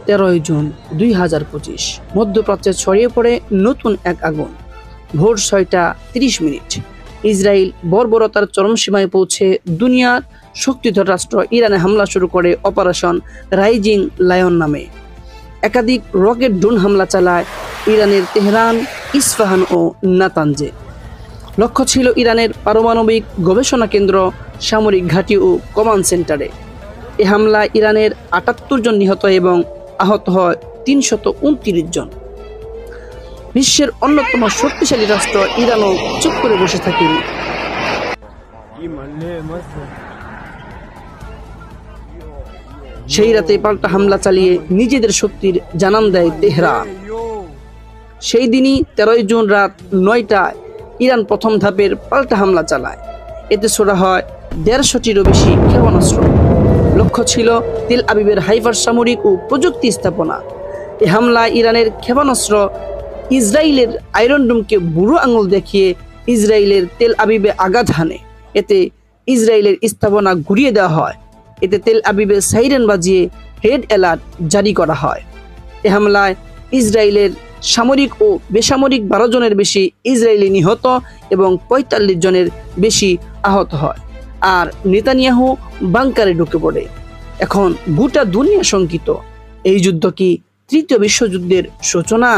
13 June 2025 মধ্যপ্রাচ্যে ছড়িয়ে পড়ে নতুন এক আগুন। ভোর 6টা 30 ইসরায়েল বর্বরতার চরম সীমায় পৌঁছে দুনিয়ার শক্তিধর রাষ্ট্র ইরানে হামলা শুরু করে অপারেশন রাইজিং লায়ন নামে। একাধিক রকেট ড্রোন হামলা চালায় ইরানের তেহরান, ইস্পাহান ও নাতানজে। লক্ষ্য ছিল ইরানের পারমাণবিক গবেষণা কেন্দ্র, সামরিক ঘাঁটি ও কমান্ড সেন্টারে। এ হামলায় ইরানের 78 জন নিহত এবং আহত হয় 329 জন। বিশ্বের অন্যতম শক্তিশালী রাষ্ট্র ইরানও চুপ করে বসে থাকেনি। সেই রাতে পাল্টা হামলা চালিয়ে নিজেদের শক্তির জানান দেয় তেহরান। সেই দিনই 13 জুন রাত 9টায় ইরান প্রথম ধাপের পাল্টা হামলা চালায়। এতে ছোড়া হয় 150টিরও বেশি ক্ষেপণাস্ত্র। লক্ষ্য ছিল তেল আবিবের হাইফার সামরিক ও প্রযুক্তি স্থাপনা। এ হামলায় ইরানের ক্ষেপণাস্ত্র ইসরায়েলের আয়রন ডোমকে বুড়ো আঙুল দেখিয়ে ইসরায়েলের তেল আবিবে আঘাত হানে। এতে ইসরায়েলের স্থাপনা ঘুরিয়ে দেওয়া হয়। এতে তেল আবিবে সাইরেন বাজিয়ে রেড অ্যালার্ট জারি করা হয়। এ হামলায় ইসরায়েলের সামরিক ও বেসামরিক 12 জনের বেশি ইসরায়েলি নিহত এবং 45 জনের বেশি আহত হয়। আর নেতানিয়াহু বাংকারে ঢুকে পড়ে। এখন গোটা দুনিয়া শঙ্কিত, এই যুদ্ধ কি তৃতীয় বিশ্বযুদ্ধের সূচনা?